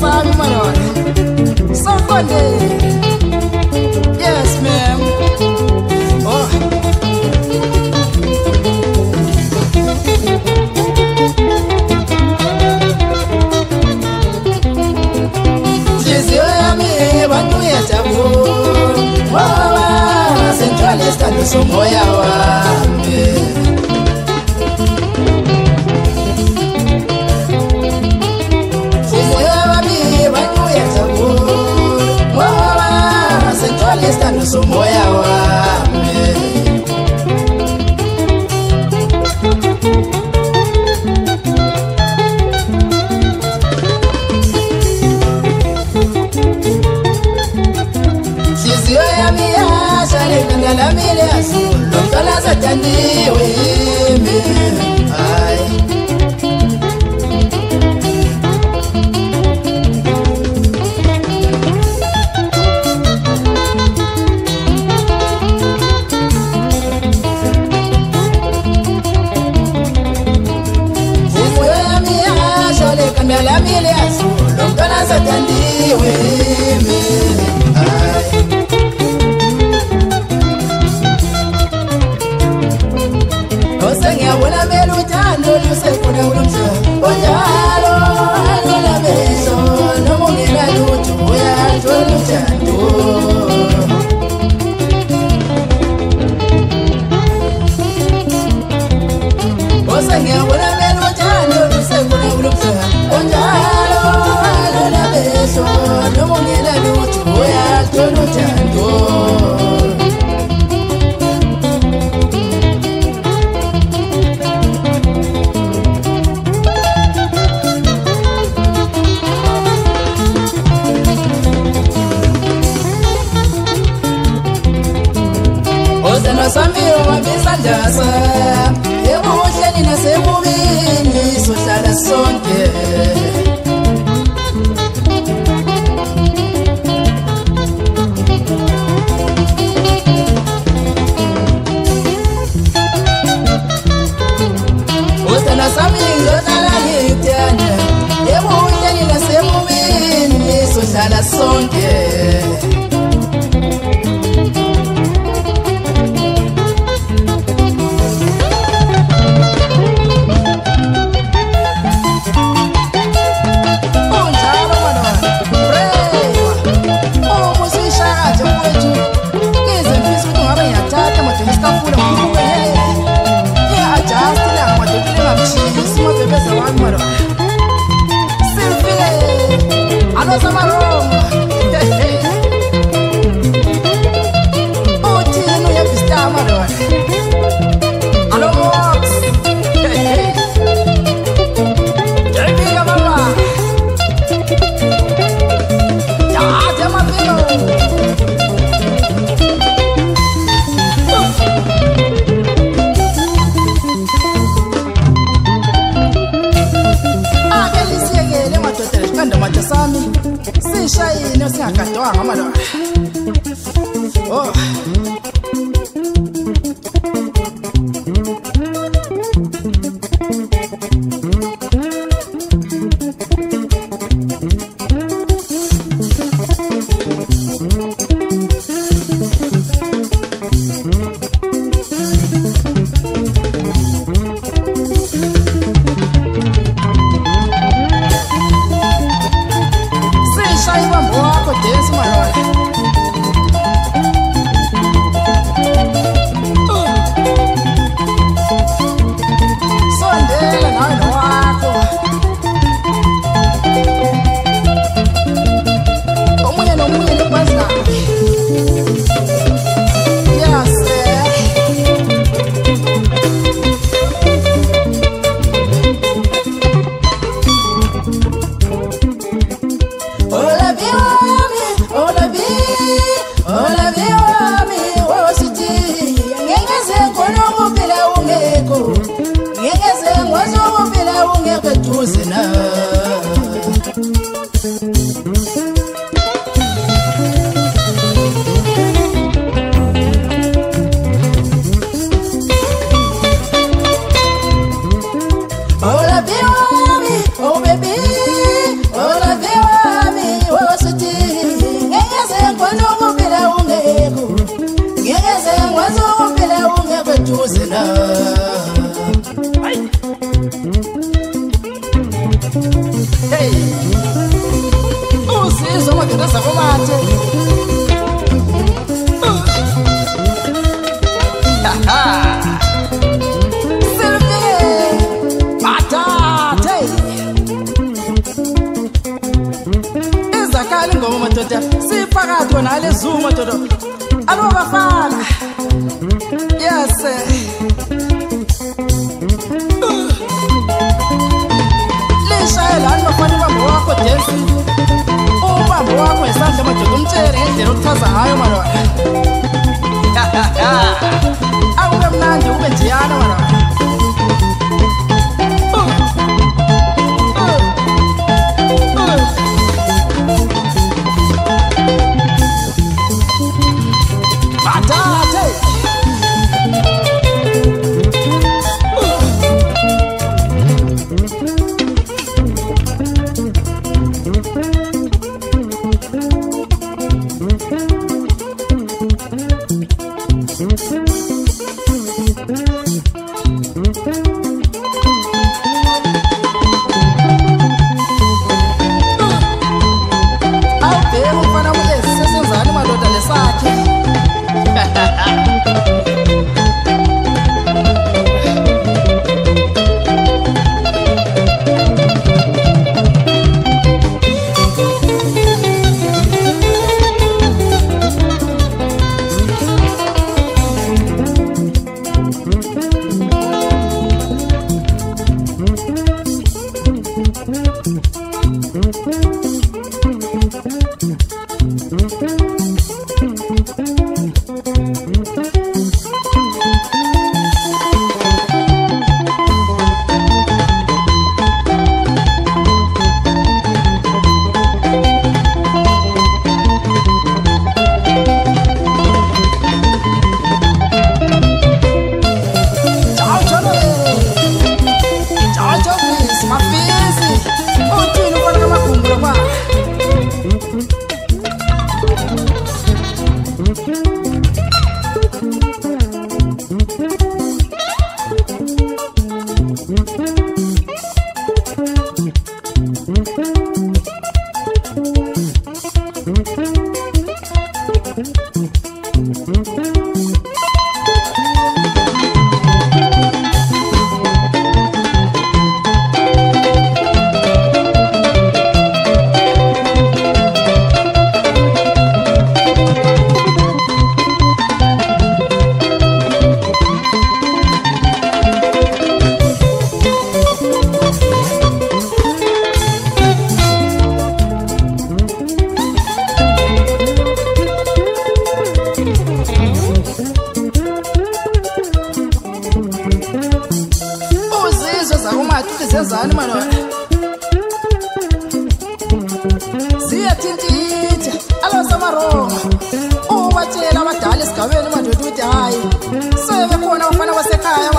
Sabi Manon. So funny. Yes, ma'am. Oh. Centralista somoya wami Somoya wami banuya tabu Wawa Centralista somoya wami La mile azul, nunca las atendí, ay. Si fue a mi yo le cambié la mile azul, nunca las atendí, ay. Buena melutano, yo sé por Europa. Oyalo, algo la beso, no morirá lucho, voy a luchando. Osangia, buena melutano, yo sé por Europa. Oyalo, algo la beso, no morirá lucho, voy a luchando. Samiro wabisa jasa Ebu usheni na semu mini Soshada sonke Ostana samiro tala hitiane Ebu usheni na semu mini Soshada sonke Oh. Oh, la vie, oh baby, oh la vie. khona hey usizo madoda zakomathe ingoma madoda siphakathi wona leZuma madoda alobafana yes lishayela anibafana ubambo wakho dance ubambo wakho esandla madoda umtshele ngendlela okuchaza ngayo malona awube mnandi ube njiyana malona zenzani malona siyathinthitha alosamaroma ubatshela abadala esigabeni madoda ukuthi hayi sebekhona abafana basekhaya